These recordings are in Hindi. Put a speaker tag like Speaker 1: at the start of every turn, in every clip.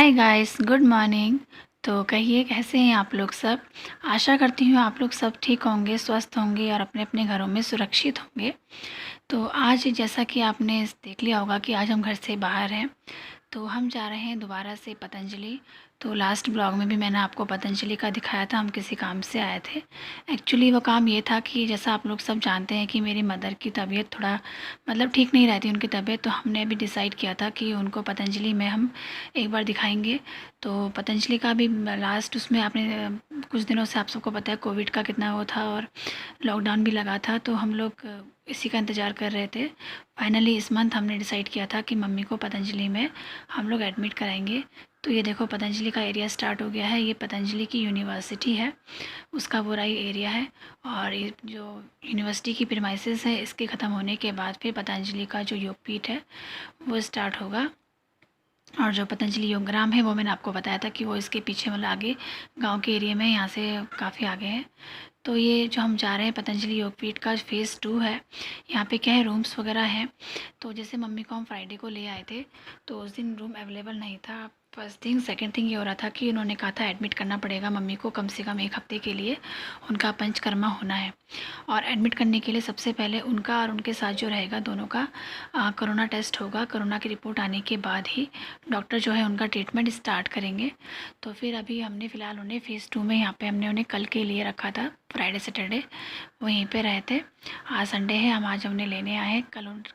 Speaker 1: Hi guys, good morning. तो कहिए कैसे हैं आप लोग सब। आशा करती हूँ आप लोग सब ठीक होंगे, स्वस्थ होंगे और अपने अपने घरों में सुरक्षित होंगे। तो आज जैसा कि आपने देख लिया होगा कि आज हम घर से बाहर हैं, तो हम जा रहे हैं दोबारा से पतंजलि। तो लास्ट ब्लॉग में भी मैंने आपको पतंजलि का दिखाया था, हम किसी काम से आए थे। एक्चुअली वो काम ये था कि जैसा आप लोग सब जानते हैं कि मेरी मदर की तबीयत थोड़ा मतलब ठीक नहीं रहती उनकी तबीयत, तो हमने अभी डिसाइड किया था कि उनको पतंजलि में हम एक बार दिखाएंगे। तो पतंजलि का भी लास्ट उसमें आपने कुछ दिनों से आप सबको पता है कोविड का कितना वो था और लॉकडाउन भी लगा था, तो हम लोग इसी का इंतज़ार कर रहे थे। फाइनली इस मंथ हमने डिसाइड किया था कि मम्मी को पतंजलि में हम लोग एडमिट कराएंगे। तो ये देखो पतंजलि का एरिया स्टार्ट हो गया है। ये पतंजलि की यूनिवर्सिटी है, उसका पूरा ही एरिया है। और ये जो यूनिवर्सिटी की प्रीमाइसेस है, इसके ख़त्म होने के बाद फिर पतंजलि का जो योगपीठ है वो स्टार्ट होगा। और जो पतंजलि योगग्राम है वो मैंने आपको बताया था कि वो इसके पीछे मतलब आगे गांव के एरिया में, यहाँ से काफ़ी आगे है। तो ये जो हम जा रहे हैं पतंजलि योगपीठ का फ़ेज़ 2 है। यहाँ पे क्या है, रूम्स वगैरह हैं। तो जैसे मम्मी को हम फ्राइडे को ले आए थे, तो उस दिन रूम अवेलेबल नहीं था। फर्स्ट थिंग, सेकंड थिंग ये हो रहा था कि उन्होंने कहा था एडमिट करना पड़ेगा मम्मी को कम से कम 1 हफ़्ते के लिए, उनका पंचकर्मा होना है। और एडमिट करने के लिए सबसे पहले उनका और उनके साथ जो रहेगा दोनों का कोरोना टेस्ट होगा। कोरोना की रिपोर्ट आने के बाद ही डॉक्टर जो है उनका ट्रीटमेंट स्टार्ट करेंगे। तो फिर अभी हमने फ़िलहाल उन्हें फ़ेज़ 2 में यहाँ पे हमने उन्हें कल के लिए रखा था, फ्राइडे सैटरडे वहीं पे रहे थे। आज संडे है, हम आज उन्हें लेने आए हैं।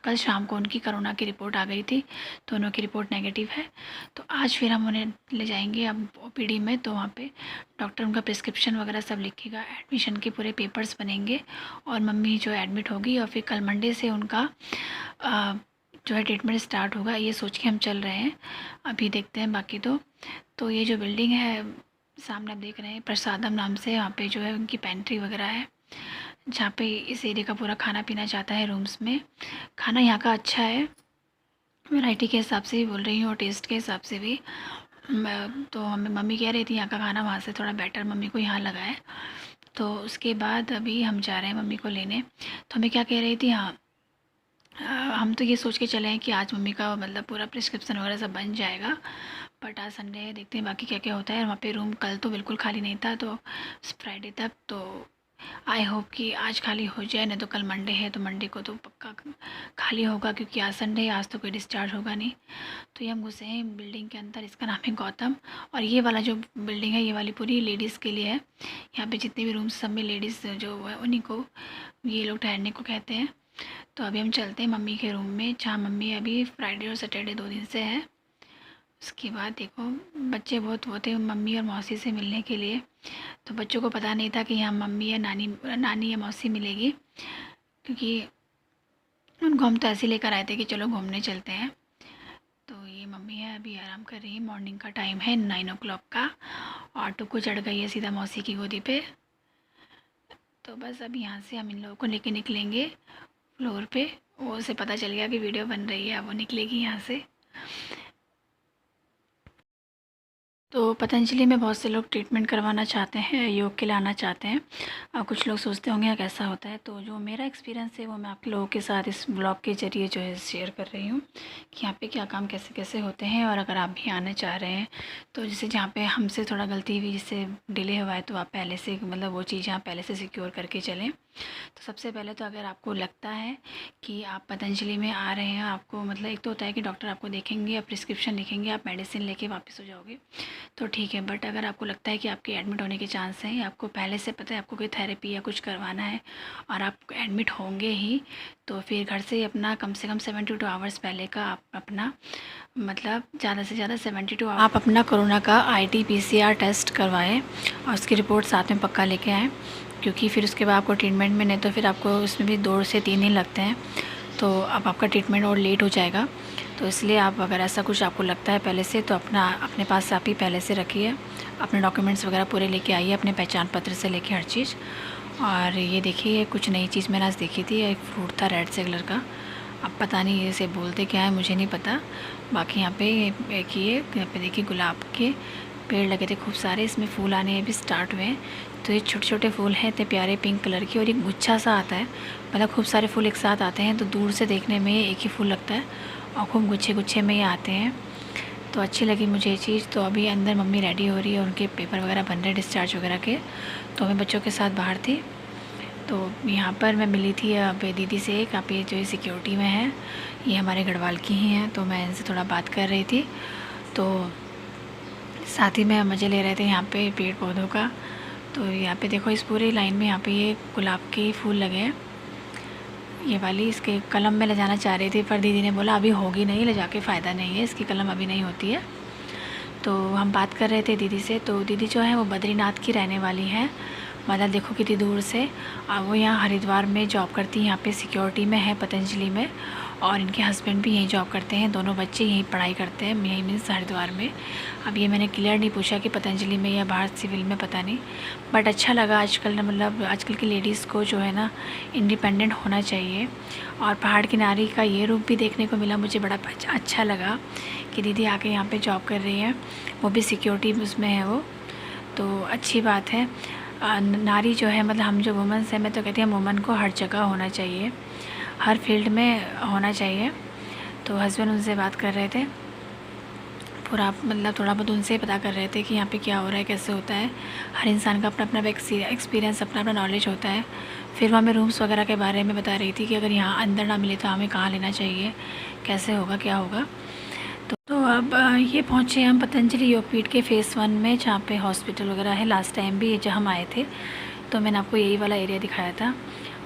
Speaker 1: कल शाम को उनकी कोरोना की रिपोर्ट आ गई थी, दोनों की रिपोर्ट नेगेटिव है। तो आज फिर हम उन्हें ले जाएंगे अब ओपीडी में। तो वहाँ पे डॉक्टर उनका प्रिस्क्रिप्शन वगैरह सब लिखेगा, एडमिशन के पूरे पेपर्स बनेंगे और मम्मी जो एडमिट होगी। और फिर कल मंडे से उनका जो है ट्रीटमेंट स्टार्ट होगा, ये सोच के हम चल रहे हैं। अभी देखते हैं बाकी। तो ये जो बिल्डिंग है सामने आप देख रहे हैं, प्रसादम नाम से, वहाँ पे जो है उनकी पेंट्री वगैरह है, जहाँ पे इस एरिया का पूरा खाना पीना जाता है रूम्स में। खाना यहाँ का अच्छा है, वैरायटी के हिसाब से भी बोल रही हूँ और टेस्ट के हिसाब से भी। तो हमें मम्मी कह रही थी यहाँ का खाना वहाँ से थोड़ा बेटर मम्मी को यहाँ लगा है। तो उसके बाद अभी हम जा रहे हैं मम्मी को लेने। तो हमें क्या कह रही थी, हाँ हम तो ये सोच के चले हैं कि आज मम्मी का मतलब पूरा प्रिस्क्रिप्शन वगैरह सब बन जाएगा। बट आज संडे है, देखते हैं बाकी क्या क्या होता है। वहाँ पे रूम कल तो बिल्कुल खाली नहीं था, तो फ्राइडे तक तो आई होप कि आज खाली हो जाए, नहीं तो कल मंडे है तो मंडे को तो पक्का खाली होगा, क्योंकि आज संडे है, आज तो कोई डिस्चार्ज होगा नहीं। तो ये हम घुसे हैं बिल्डिंग के अंदर, इसका नाम है गौतम। और ये वाला जो बिल्डिंग है ये वाली पूरी लेडीज़ के लिए है। यहाँ पे जितने भी रूम्स सब में लेडीज़ जो है उन्हीं को ये लोग ठहरने को कहते हैं। तो अभी हम चलते हैं मम्मी के रूम में, जहाँ मम्मी अभी फ्राइडे और सैटरडे 2 दिन से है। उसके बाद देखो बच्चे बहुत वो थे मम्मी और मौसी से मिलने के लिए, तो बच्चों को पता नहीं था कि यहाँ मम्मी या नानी या मौसी मिलेगी, क्योंकि उनको हम तो ऐसे लेकर आए थे कि चलो घूमने चलते हैं। तो ये मम्मी है अभी आराम कर रही है, मॉर्निंग का टाइम है 9 o'clock का। ऑटो को चढ़ गई है सीधा मौसी की गोदी पे। तो बस अब यहाँ से हम इन लोगों को लेके निकलेंगे फ्लोर पे। वो उसे पता चल गया कि वीडियो बन रही है, अब वो निकलेगी यहाँ से। तो पतंजलि में बहुत से लोग ट्रीटमेंट करवाना चाहते हैं, योग के लिए आना चाहते हैं। कुछ लोग सोचते होंगे यहाँ कैसा होता है, तो जो मेरा एक्सपीरियंस है वो मैं आप लोगों के साथ इस ब्लॉग के ज़रिए जो है शेयर कर रही हूँ कि यहाँ पे क्या काम कैसे कैसे होते हैं। और अगर आप भी आना चाह रहे हैं, तो जैसे जहाँ पे हमसे थोड़ा गलती हुई, जिससे डिले हुआ है, तो आप पहले से मतलब वो चीज़ आप पहले से सिक्योर करके चलें। तो सबसे पहले तो अगर आपको लगता है कि आप पतंजलि में आ रहे हैं, आपको मतलब एक तो होता है कि डॉक्टर आपको देखेंगे, आप प्रिस्क्रिप्शन लिखेंगे, आप मेडिसिन लेके वापस हो जाओगे, तो ठीक है। बट अगर आपको लगता है कि आपके एडमिट होने के चांस हैं, आपको पहले से पता है आपको कोई थेरेपी या कुछ करवाना है और आप एडमिट होंगे ही, तो फिर घर से अपना कम से कम 72 आवर्स पहले का आप अपना मतलब ज़्यादा से ज़्यादा 72 आप अपना कोरोना का RT-PCR टेस्ट करवाएं और उसकी रिपोर्ट साथ में पक्का लेके आएँ, क्योंकि फिर उसके बाद आपको ट्रीटमेंट में, नहीं तो फिर आपको उसमें भी 2 से 3 दिन लगते हैं, तो अब आपका ट्रीटमेंट और लेट हो जाएगा। तो इसलिए आप अगर ऐसा कुछ आपको लगता है पहले से, तो अपने पास आप ही पहले से रखिए, अपने डॉक्यूमेंट्स वगैरह पूरे लेके आइए, अपने पहचान पत्र से लेके हर चीज़। और ये देखिए कुछ नई चीज़ मैंने आज देखी थी, एक फ्रूट था रेड से कलर का, अब पता नहीं इसे बोलते क्या है, मुझे नहीं पता। बाकी यहाँ पे एक ये यहाँ पे देखिए गुलाब के पेड़ लगे थे खूब सारे, इसमें फूल आने अभी स्टार्ट हुए हैं। तो ये छोटे छोटे फूल हैं, इतने प्यारे पिंक कलर के, और एक गुच्छा सा आता है, मतलब खूब सारे फूल एक साथ आते हैं, तो दूर से देखने में एक ही फूल लगता है और खूब गुच्छे गुच्छे में ये आते हैं। तो अच्छी लगी मुझे ये चीज़। तो अभी अंदर मम्मी रेडी हो रही है, उनके पेपर वगैरह बन रहे हैं डिस्चार्ज वगैरह के, तो मैं बच्चों के साथ बाहर थी। तो यहाँ पर मैं मिली थी अब दीदी से, एक आप ये जो सिक्योरिटी में है, ये हमारे गढ़वाल की ही हैं, तो मैं इनसे थोड़ा बात कर रही थी। तो साथ ही में मज़े ले रहे थे यहाँ पे पेड़ पौधों का। तो यहाँ पे देखो इस पूरी लाइन में यहाँ पे ये गुलाब के फूल लगे हैं, ये वाली। इसके कलम में ले जाना चाह रही थी, पर दीदी ने बोला अभी होगी नहीं, ले जाके फ़ायदा नहीं है, इसकी कलम अभी नहीं होती है। तो हम बात कर रहे थे दीदी से। तो दीदी जो है वो बद्रीनाथ की रहने वाली है, मतलब देखो कितनी दूर से। वो यहाँ हरिद्वार में जॉब करती है, यहाँ पे सिक्योरिटी में है पतंजलि में, और इनके हस्बैंड भी यहीं जॉब करते हैं, दोनों बच्चे यहीं पढ़ाई करते हैं, यहीं मीन्स हरिद्वार में। अब ये मैंने क्लियर नहीं पूछा कि पतंजलि में या बाहर सिविल में, पता नहीं, बट अच्छा लगा। आजकल मतलब आजकल की लेडीज़ को जो है ना इंडिपेंडेंट होना चाहिए। और पहाड़ किनारे का ये रूप भी देखने को मिला, मुझे बड़ा अच्छा लगा कि दीदी आके यहाँ पे जॉब कर रही है, वो भी सिक्योरिटी उसमें है वो, तो अच्छी बात है। नारी जो है, मतलब हम जो वुमेंस हैं, मैं तो कहती हूँ वुमेन को हर जगह होना चाहिए, हर फील्ड में होना चाहिए। तो हस्बैंड उनसे बात कर रहे थे पूरा, मतलब थोड़ा बहुत उनसे पता कर रहे थे कि यहाँ पे क्या हो रहा है, कैसे होता है। हर इंसान का अपना अपना एक्सपीरियंस, अपना अपना नॉलेज होता है। फिर वो हमें रूम्स वगैरह के बारे में बता रही थी कि अगर यहाँ अंदर ना मिले तो हमें कहाँ लेना चाहिए, कैसे होगा, क्या होगा। तो अब ये पहुँचे हम पतंजलि योगपीठ के फ़ेज़ 1 में, जहाँ पे हॉस्पिटल वगैरह है। लास्ट टाइम भी जब हम आए थे तो मैंने आपको यही वाला एरिया दिखाया था,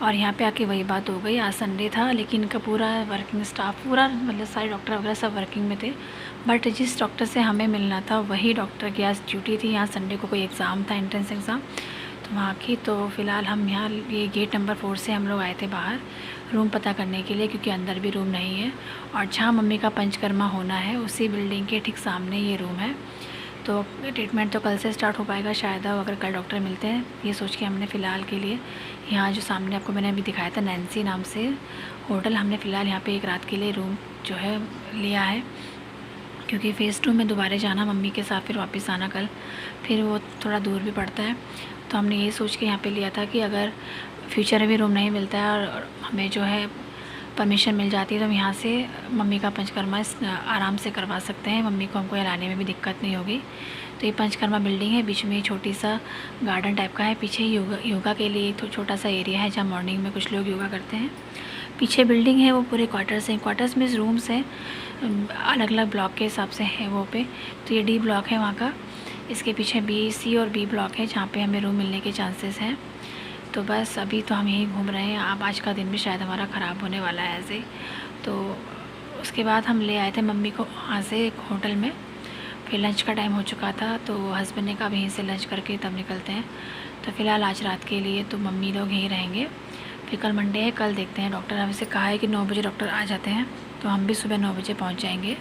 Speaker 1: और यहाँ पे आके वही बात हो गई। आज संडे था, लेकिन इनका पूरा वर्किंग स्टाफ, पूरा मतलब सारे डॉक्टर वगैरह सब वर्किंग में थे, बट जिस डॉक्टर से हमें मिलना था वही डॉक्टर की आज ड्यूटी थी। यहाँ संडे को कोई एग्ज़ाम था, एंट्रेंस एग्ज़ाम, तो वहाँ की। तो फ़िलहाल हम यहाँ ये गेट नंबर 4 से हम लोग आए थे बाहर रूम पता करने के लिए, क्योंकि अंदर भी रूम नहीं है। और जहाँ मम्मी का पंचकर्मा होना है उसी बिल्डिंग के ठीक सामने ये रूम है। तो ट्रीटमेंट तो कल से स्टार्ट हो पाएगा शायद, अगर कल डॉक्टर मिलते हैं, ये सोच के हमने फ़िलहाल के लिए यहाँ जो सामने आपको मैंने अभी दिखाया था नैन्सी नाम से होटल, हमने फ़िलहाल यहाँ पे एक रात के लिए रूम जो है लिया है, क्योंकि फ़ेज़ 2 में दोबारा जाना मम्मी के साथ, फिर वापस आना कल, फिर वो थोड़ा दूर भी पड़ता है। तो हमने ये सोच के यहाँ पे लिया था कि अगर फ्यूचर में भी रूम नहीं मिलता है और हमें जो है परमिशन मिल जाती है, तो हम यहाँ से मम्मी का पंचकर्मा आराम से करवा सकते हैं, मम्मी को हमको लाने में भी दिक्कत नहीं होगी। तो ये पंचकर्मा बिल्डिंग है, बीच में छोटी सा गार्डन टाइप का है, पीछे योगा के लिए एक छोटा सा एरिया है, जहाँ मॉर्निंग में कुछ लोग योगा करते हैं। पीछे बिल्डिंग है, वो पूरे क्वार्टर्स हैं, क्वार्टर्स में रूम्स हैं, अलग अलग ब्लॉक के हिसाब से है वो पे। तो ये डी ब्लॉक है वहाँ का, इसके पीछे बी, सी और बी ब्लॉक है, जहाँ पे हमें रूम मिलने के चांसेस हैं। तो बस अभी तो हम यहीं घूम रहे हैं। अब आज का दिन भी शायद हमारा ख़राब होने वाला है ऐसे। तो उसके बाद हम ले आए थे मम्मी को वहाँ से एक होटल में, फिर लंच का टाइम हो चुका था, तो हस्बैंड ने कहा यहीं से लंच करके तब निकलते हैं। तो फ़िलहाल आज रात के लिए तो मम्मी लोग यहीं रहेंगे, फिर कल मंडे है, कल देखते हैं। डॉक्टर हमसे कहा है कि 9 बजे डॉक्टर आ जाते हैं, तो हम भी सुबह 9 बजे पहुँच जाएंगे,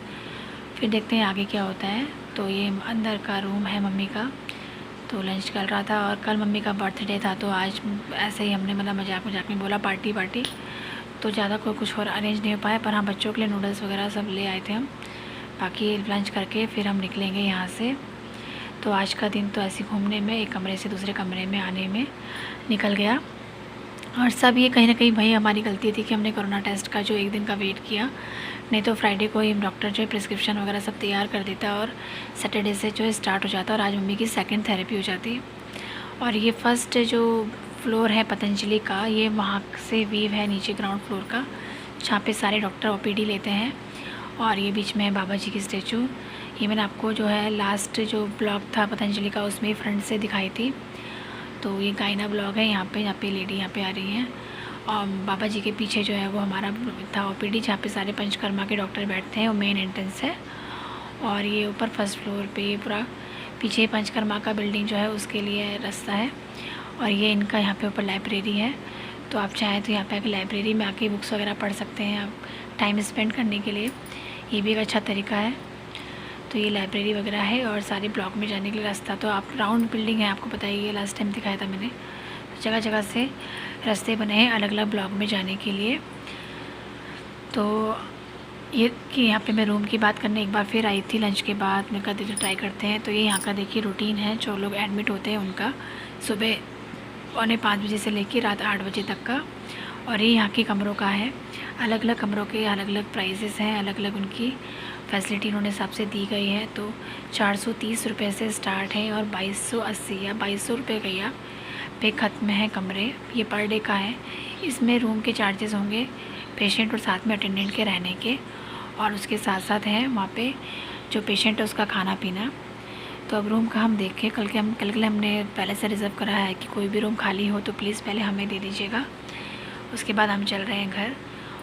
Speaker 1: फिर देखते हैं आगे क्या होता है। तो ये अंदर का रूम है मम्मी का। तो लंच चल रहा था, और कल मम्मी का बर्थडे था, तो आज ऐसे ही हमने मतलब मजाक में बोला पार्टी, तो ज़्यादा कोई कुछ और अरेंज नहीं हो पाया, पर हाँ बच्चों के लिए नूडल्स वगैरह सब ले आए थे हम। बाकी लंच करके फिर हम निकलेंगे यहाँ से। तो आज का दिन तो ऐसे घूमने में, एक कमरे से दूसरे कमरे में आने में निकल गया। और सब ये कहीं ना कहीं भाई हमारी गलती थी कि हमने कोरोना टेस्ट का जो एक दिन का वेट किया, नहीं तो फ्राइडे को ही डॉक्टर जो है प्रिस्क्रिप्शन वगैरह सब तैयार कर देता और सैटरडे से जो है स्टार्ट हो जाता, और आज मम्मी की सेकंड थेरेपी हो जाती। और ये फर्स्ट जो फ्लोर है पतंजलि का, ये वहाँ से व्यू है नीचे ग्राउंड फ्लोर का, जहाँ पे सारे डॉक्टर ओपीडी लेते हैं। और ये बीच में है बाबा जी की स्टैचू। ये मैंने आपको जो है लास्ट जो ब्लॉग था पतंजलि का उसमें फ्रंट से दिखाई थी। तो ये गायना ब्लॉग है, यहाँ पे लेडी यहाँ पे आ रही हैं, और बाबा जी के पीछे जो है वो हमारा था ओपीडी, जहाँ पे सारे पंचकर्मा के डॉक्टर बैठते हैं, वो मेन एंट्रेंस है। और ये ऊपर फर्स्ट फ्लोर पे ये पूरा पीछे पंचकर्मा का बिल्डिंग जो है उसके लिए रास्ता है। और ये इनका यहाँ पे ऊपर लाइब्रेरी है, तो आप चाहें तो यहाँ पे आके लाइब्रेरी में आके बुक्स वगैरह पढ़ सकते हैं आप, टाइम स्पेंड करने के लिए ये भी एक अच्छा तरीका है। तो ये लाइब्रेरी वगैरह है, और सारे ब्लॉक में जाने के लिए रास्ता, तो आप राउंड बिल्डिंग है, आपको पता ही है, लास्ट टाइम दिखाया था मैंने। तो जगह जगह से रास्ते बने हैं अलग अलग ब्लॉक में जाने के लिए। तो ये कि यहाँ पे मैं रूम की बात करने एक बार फिर आई थी लंच के बाद, मैं कहती ट्राई करते हैं। तो ये यहाँ का देखिए रूटीन है, जो लोग एडमिट होते हैं उनका, सुबह 4:45 बजे से लेकर रात 8 बजे तक का। और ये यहाँ के कमरों का है, अलग अलग कमरों के अलग अलग प्राइजेस हैं, अलग अलग उनकी फैसिलिटी इन्होंने हिसाब से दी गई है। तो 430 रुपये से स्टार्ट है और 2280 या 2200 रुपये का या पे ख़त्म है कमरे। ये पर डे का है। इसमें रूम के चार्जेस होंगे पेशेंट और साथ में अटेंडेंट के रहने के, और उसके साथ साथ है वहाँ पे जो पेशेंट है उसका खाना पीना। तो अब रूम का हम देखें, कल के लिए हमने पहले से रिज़र्व करा है कि कोई भी रूम खाली हो तो प्लीज़ पहले हमें दे दीजिएगा। उसके बाद हम चल रहे हैं घर।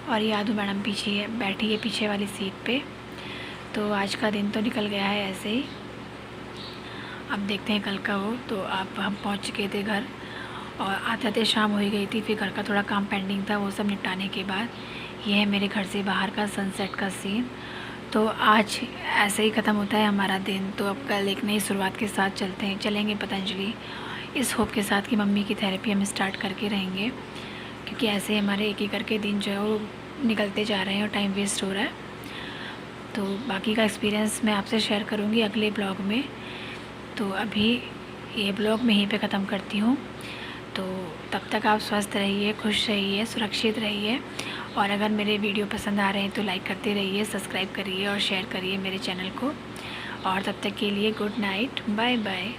Speaker 1: और ये आदू मैडम पीछे है, बैठी है पीछे वाली सीट पे। तो आज का दिन तो निकल गया है ऐसे ही, अब देखते हैं कल का हो। तो अब हम पहुंच चुके थे घर और आते आते शाम हो ही गई थी। फिर घर का थोड़ा काम पेंडिंग था, वो सब निपटाने के बाद ये है मेरे घर से बाहर का सनसेट का सीन। तो आज ऐसे ही ख़त्म होता है हमारा दिन। तो अब कल एक नई शुरुआत के साथ चलेंगे पतंजलि, इस होप के साथ कि मम्मी की थेरेपी हम स्टार्ट करके रहेंगे, क्योंकि ऐसे हमारे एक एक करके दिन जो है वो निकलते जा रहे हैं और टाइम वेस्ट हो रहा है। तो बाकी का एक्सपीरियंस मैं आपसे शेयर करूँगी अगले ब्लॉग में। तो अभी ये ब्लॉग मैं यहीं पे ख़त्म करती हूँ। तो तब तक आप स्वस्थ रहिए, खुश रहिए, सुरक्षित रहिए। और अगर मेरे वीडियो पसंद आ रहे हैं तो लाइक करते रहिए, सब्सक्राइब करिए और शेयर करिए मेरे चैनल को। और तब तक के लिए गुड नाइट, बाय बाय।